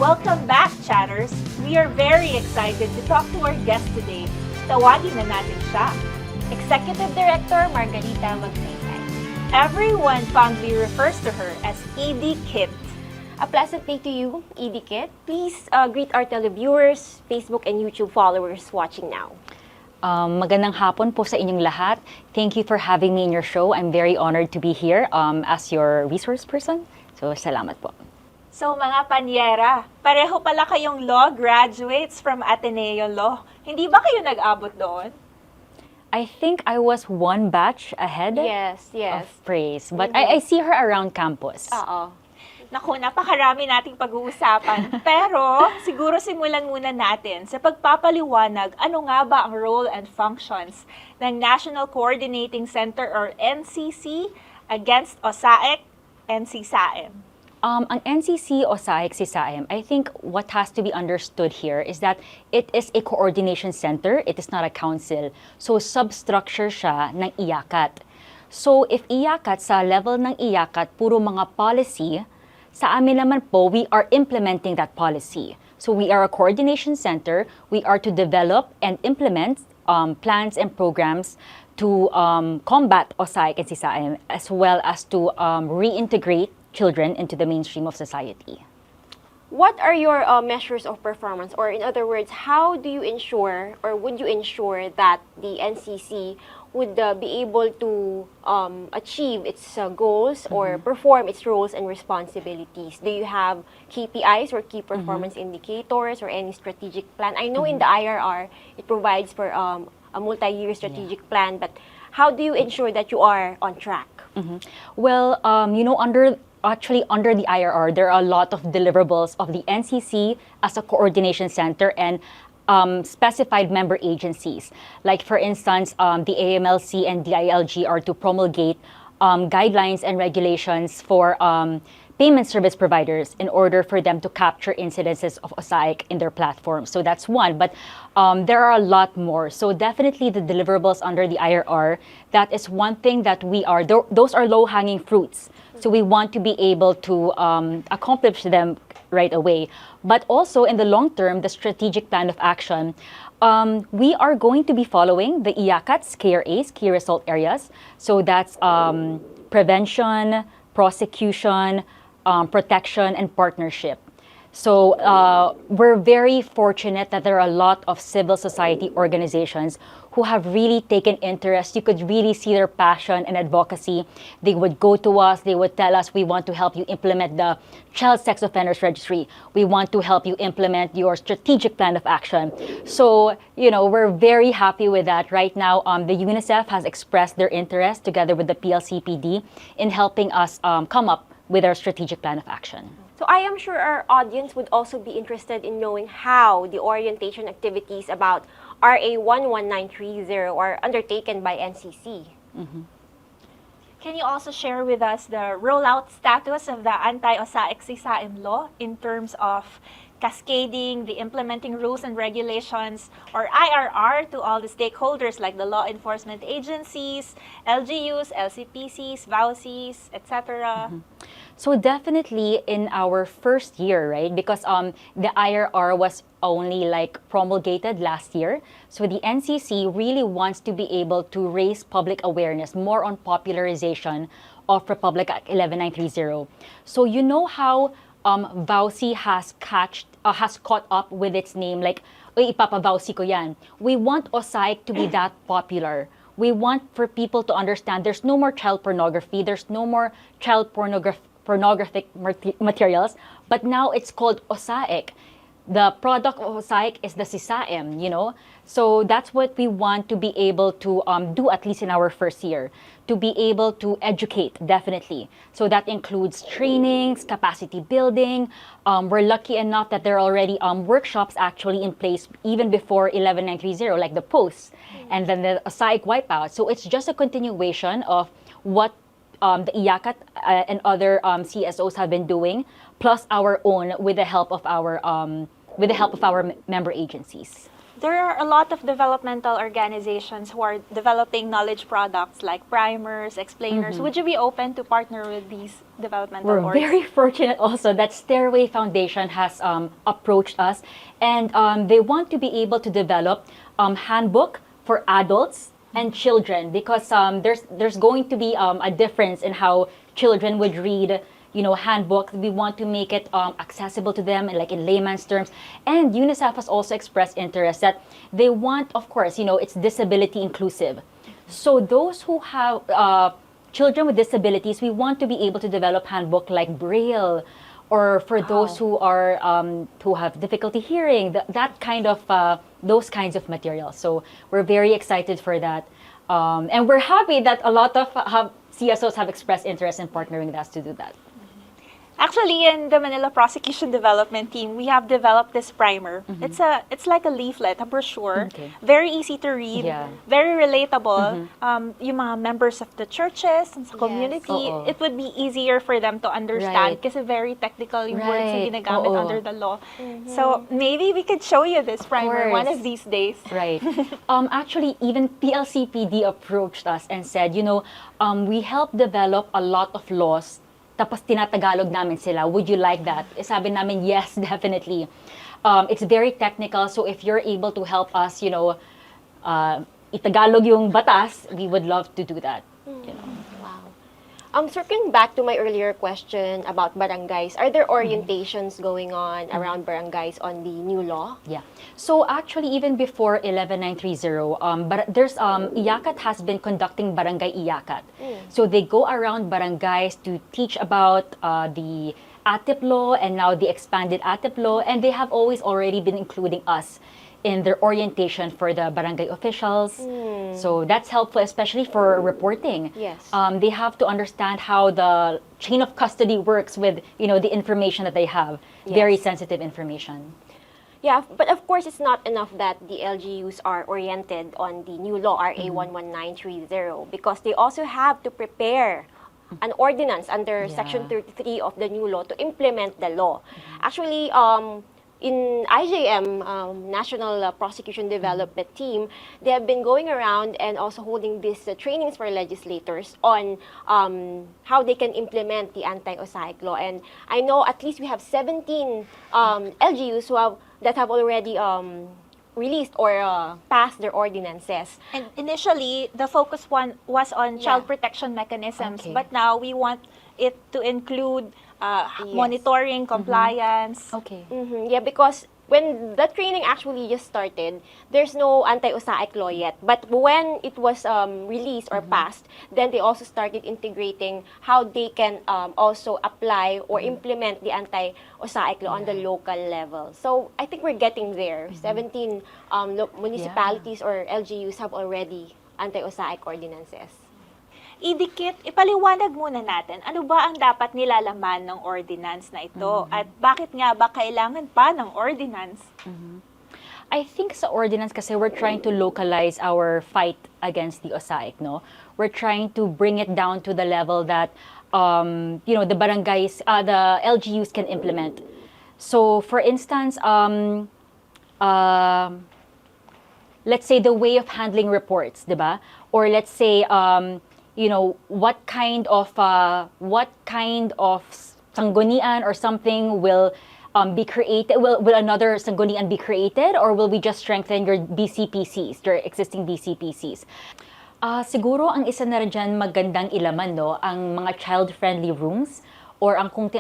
Welcome back, chatters! We are very excited to talk to our guest today. Tawagin na natin siya. Executive Director Margarita Magsaysay. Everyone fondly refers to her as ED Kit. A pleasant day to you, ED Kit. Please greet our televiewers, Facebook and YouTube followers watching now. Magandang hapon po sa inyong lahat. Thank you for having me in your show. I'm very honored to be here as your resource person. So, salamat po. So mga panyera, pareho pala kayong law graduates from Ateneo Law. Hindi ba kayo nag-abot doon? I think I was one batch ahead Yes. of praise. But I see her around campus. Oo. Naku, napakarami nating pag-uusapan. Pero siguro simulan muna natin sa pagpapaliwanag ano nga ba ang role and functions ng National Coordinating Center or NCC against OSAEC NCC-OSAEC. Ang NCC-OSAEC-CSAEM, I think what has to be understood here is that it is a coordination center. It is not a council. So, substructure siya ng IACAT. So, if IACAT, sa level ng IACAT, puro mga policy, sa amin naman po, we are implementing that policy. So, we are a coordination center. We are to develop and implement plans and programs to combat OSAEC and CSAEM, as well as to reintegrate children into the mainstream of society. What are your measures of performance? Or in other words, how do you ensure or would you ensure that the NCC would be able to achieve its goals or perform its roles and responsibilities? Do you have KPIs or key performance indicators or any strategic plan? I know in the IRR, it provides for a multi-year strategic plan, but how do you ensure that you are on track? Well, under the IRR, there are a lot of deliverables of the NCC as a coordination center and specified member agencies. Like, for instance, the AMLC and DILG are to promulgate guidelines and regulations for payment service providers in order for them to capture incidences of OSAEC in their platforms. So that's one, but there are a lot more. So definitely the deliverables under the IRR, that is one thing that those are low-hanging fruits. So we want to be able to accomplish them right away. But also in the long term, the strategic plan of action, we are going to be following the IACAT's KRAs, key result areas. So that's prevention, prosecution, protection, and partnership. So we're very fortunate that there are a lot of civil society organizations who have really taken interest. You could really see their passion and advocacy. They would go to us, they would tell us, we want to help you implement the Child Sex Offenders Registry. We want to help you implement your strategic plan of action. So, we're very happy with that. Right now, the UNICEF has expressed their interest together with the PLCPD in helping us come up with our strategic plan of action. So I am sure our audience would also be interested in knowing how the orientation activities about RA 11930 are undertaken by NCC. Can you also share with us the rollout status of the Anti-OSAEC Law in terms of cascading the implementing rules and regulations or IRR to all the stakeholders like the law enforcement agencies, LGUs, LCPCs, VAUCs, etc.? So definitely in our first year, right? Because the IRR was only promulgated last year. So the NCC really wants to be able to raise public awareness more on popularization of Republic Act 11930. So you know how VAUC has caught up with its name, like, "Uy, ipapa-VAUC ko yan." We want OSAEC to be that popular. We want for people to understand there's no more child pornography, there's no more child pornographic materials, but now it's called OSAEC. The product of OSAEC is the CSAEM, So that's what we want to be able to do, at least in our first year, to be able to educate, definitely. So that includes trainings, capacity building. We're lucky enough that there are already workshops actually in place even before 11930, like the posts, and then the OSAEC wipeout. So it's just a continuation of what the IACAT and other CSOs have been doing, plus our own with the help of our member agencies. there are a lot of developmental organizations who are developing knowledge products like primers, explainers. Would you be open to partner with these developmental We're orgs? very fortunate also that Stairway Foundation has approached us, and they want to be able to develop handbook for adults and children, because there's going to be a difference in how children would read, handbook. We want to make it accessible to them, like in layman's terms. And UNICEF has also expressed interest that they want, of course, it's disability inclusive. So those who have children with disabilities, we want to be able to develop handbook like Braille, or for those who are who have difficulty hearing, that kind of those kinds of materials. So we're very excited for that, and we're happy that a lot of CSOs have expressed interest in partnering with us to do that. Actually, in the Manila Prosecution Development Team, we have developed this primer. It's like a leaflet, a brochure, Okay. very easy to read, Yeah. very relatable. Yung mga members of the churches and sa community, Oo. it would be easier for them to understand Right. kasi very technical yung words na Right. ginagamit Oo. under the law. So maybe we could show you this primer one course. of these days. Right. Actually, even PLCPD approached us and said, we help develop a lot of laws, tapos tinatagalog namin sila. Would you like that? Sabi namin, yes, definitely. It's very technical, so if you're able to help us, itagalog yung batas, we would love to do that. Wow. Circling back to my earlier question about barangays, are there orientations going on around barangays on the new law? Yeah. So actually, even before 11930, but there's IACAT has been conducting barangay IACAT. So they go around barangays to teach about the ATIP law and now the expanded ATIP law, and they have always already been including us in their orientation for the barangay officials. So that's helpful, especially for reporting. Yes. They have to understand how the chain of custody works with, the information that they have. Very Yes. sensitive information. Yeah, but of course, it's not enough that the LGUs are oriented on the new law, RA 11930, because they also have to prepare an ordinance under Section 33 of the new law to implement the law. Actually, in IJM, National Prosecution Development Team, they have been going around and also holding these trainings for legislators on how they can implement the Anti-OSAEC Law. And I know at least we have 17 LGUs that have already released or passed their ordinances. And initially, the focus was on child protection mechanisms, Okay. but now we want it to include Yes. monitoring, compliance. Okay. Yeah, because when the training actually just started, there's no Anti-OSAEC law yet. But when it was released or passed, then they also started integrating how they can also apply or implement the Anti-OSAEC law on the local level. So I think we're getting there. 17 municipalities or LGUs have already Anti-OSAEC ordinances. Idikit, ipaliwanag muna natin, ano ba ang dapat nilalaman ng ordinance na ito? At bakit nga ba kailangan pa ng ordinance? I think sa ordinance kasi we're trying to localize our fight against the OSAEC, no? We're trying to bring it down to the level that, the barangays, the LGUs can implement. So, for instance, let's say the way of handling reports, diba? Or let's say, what kind of sanggunian or something will be created? Will another sanggunian be created, or will we just strengthen your BCPCs, your existing BCPCs? Siguro ang isa na rin dyan magandang ilaman, no, ang mga child-friendly rooms, or kung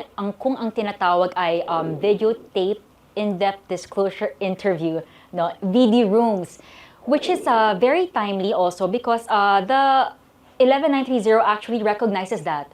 ang tinatawag ay videotape in-depth disclosure interview, no, VD rooms, which is very timely also because the 11930 actually recognizes that.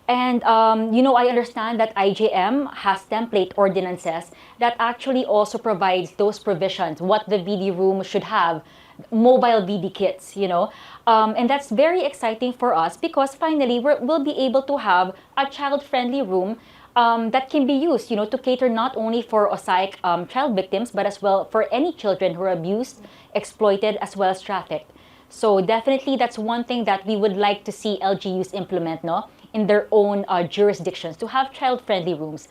And, I understand that IJM has template ordinances that actually also provides those provisions, what the VD room should have, mobile VD kits, And that's very exciting for us because finally we'll be able to have a child-friendly room that can be used, to cater not only for OSAEC child victims, but as well for any children who are abused, exploited, as well as trafficked. So definitely that's one thing that we would like to see LGUs implement, no, in their own jurisdictions, to have child-friendly rooms.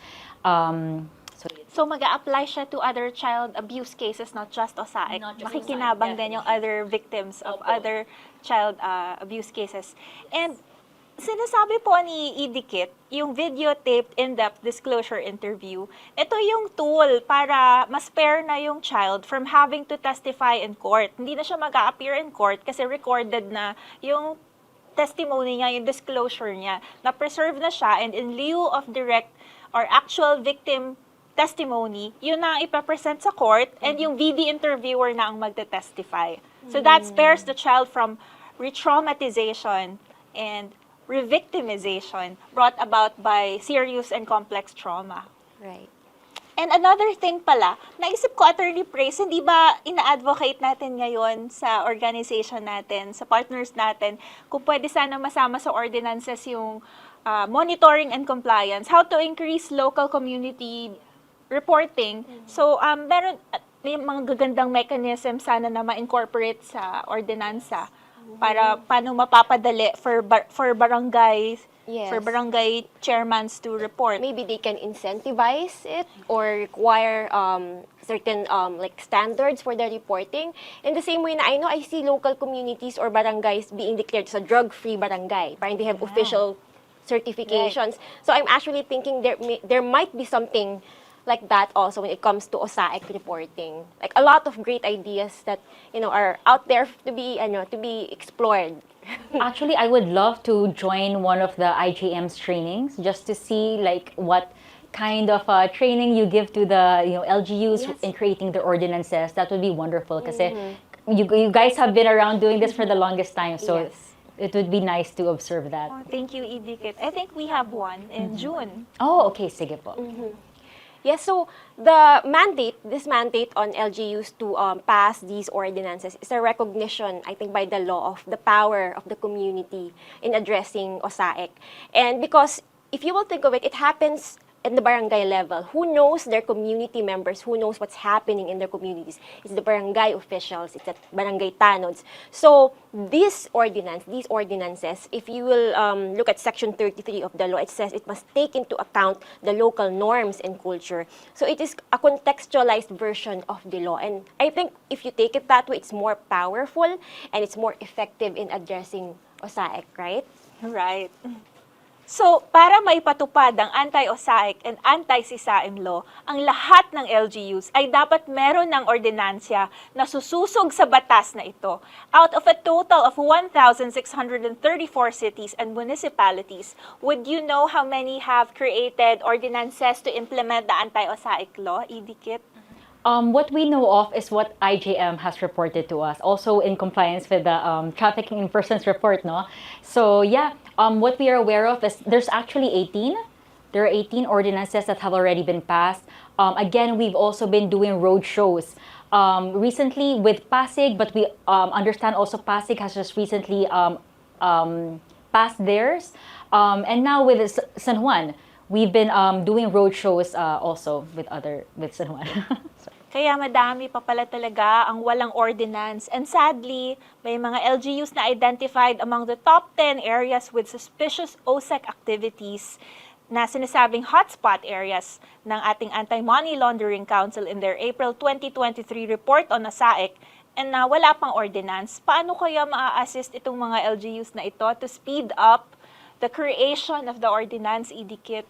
So mag-a-apply siya to other child abuse cases, not just OSAEC. Not just Makikinabang OSAEC, din yung other victims of Opo. other child abuse cases. And sinasabi po ni Idikit, yung videotaped in-depth disclosure interview, ito yung tool para ma-spare na yung child from having to testify in court. Hindi na siya mag-a-appear in court kasi recorded na yung testimony niya, yung disclosure niya, na-preserve na siya, and in lieu of direct or actual victim testimony, yun na ang ipapresent sa court, and yung VD interviewer na ang magte-testify. So that spares the child from re-traumatization and re-victimization brought about by serious and complex trauma. Right. And another thing pala, naisip ko, Attorney Praise, hindi ba ina-advocate natin ngayon sa organization natin, sa partners natin, kung pwede sana masama sa ordinances yung monitoring and compliance, how to increase local community reporting. So, may mga gagandang mechanism sana na ma-incorporate sa ordinansa para paano mapapadali for barangays, Yes. for barangay chairmans to report. Maybe they can incentivize it or require certain like standards for the reporting. In the same way na I see local communities or barangays being declared as a drug-free barangay. Parang they have official certifications. So I'm actually thinking there might be something like that also when it comes to OSAEC reporting. Like a lot of great ideas that are out there to be explored. Actually, I would love to join one of the IJM's trainings just to see like what kind of training you give to the LGUs Yes. in creating their ordinances. That would be wonderful kasi you guys have been around doing this for the longest time, so Yes. it would be nice to observe that. Oh, thank you, Idikit. I think we have one in June. Oh, okay, sige po. Yes, so this mandate on LGUs to pass these ordinances is a recognition, I think, by the law of the power of the community in addressing OSAEC. And because if you will think of it, it happens at the barangay level. Who knows their community members? Who knows what's happening in their communities? It's the barangay officials, it's the barangay tanods. So these ordinances, if you will look at Section 33 of the law, it says it must take into account the local norms and culture. So it is a contextualized version of the law. And I think if you take it that way, it's more powerful and it's more effective in addressing OSAEC, right? Right. So, para maipatupad ang Anti-OSAEC and Anti-CSAEM Law, ang lahat ng LGUs ay dapat meron ng ordinansya na sususog sa batas na ito. Out of a total of 1,634 cities and municipalities, would you know how many have created ordinances to implement the Anti-OSAEC Law, Idikit? What we know of is what IJM has reported to us, also in compliance with the trafficking in persons report, no? So yeah, what we are aware of is there's actually 18. There are 18 ordinances that have already been passed. Again, we've also been doing road shows. Recently with Pasig, but we understand also Pasig has just recently passed theirs. And now with San Juan, we've been doing road shows also with San Juan. Kaya madami pa pala talaga ang walang ordinance. And sadly, may mga LGUs na identified among the top 10 areas with suspicious OSAEC activities na sinasabing hotspot areas ng ating Anti-Money Laundering Council in their April 2023 report on OSAEC, and na wala pang ordinance. Paano kaya maa-assist itong mga LGUs na ito to speed up the creation of the ordinance, Idikit?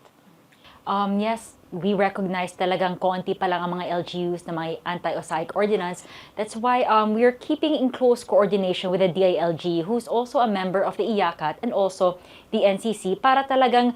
Yes, we recognize talagang konti pa lang ang mga LGUs na may anti-OSAEC ordinance. That's why we are keeping in close coordination with the DILG, who's also a member of the IACAT and also the NCC, para talagang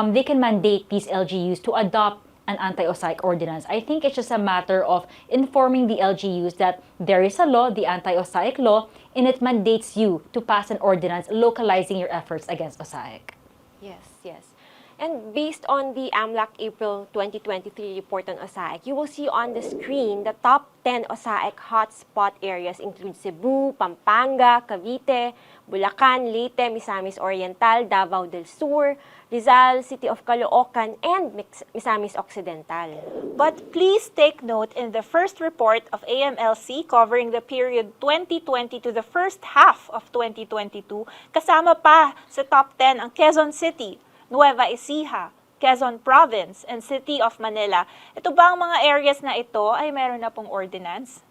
they can mandate these LGUs to adopt an anti-OSAEC ordinance. I think it's just a matter of informing the LGUs that there is a law, the Anti-OSAEC Law, and it mandates you to pass an ordinance localizing your efforts against OSAEC. Yes, yes. And based on the AMLAC April 2023 report on OSAEC, you will see on the screen the top 10 OSAEC hotspot areas include Cebu, Pampanga, Cavite, Bulacan, Leyte, Misamis Oriental, Davao del Sur, Rizal, City of Caloocan, and Misamis Occidental. But please take note, in the first report of AMLC covering the period 2020 to the first half of 2022, kasama pa sa top 10 ang Quezon City, Nueva Ecija, Quezon Province, and City of Manila. Ito ba ang mga areas na ito ay meron na pong ordinance?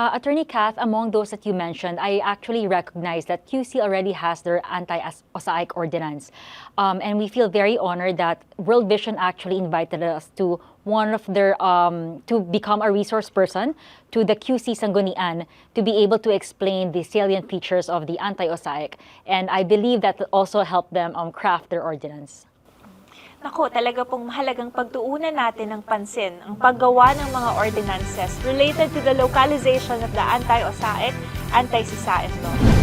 Attorney Kath, among those that you mentioned, I actually recognize that QC already has their anti-OSAEC ordinance. And we feel very honored that World Vision actually invited us to one of their, to become a resource person to the QC Sangguniang to be able to explain the salient features of the anti-OSAEC. And I believe that will also help them craft their ordinance. Naku, talaga pong mahalagang pagtuunan natin ng pansin ang paggawa ng mga ordinances related to the localization of the Anti-OSAEC, Anti-CSAEM Law.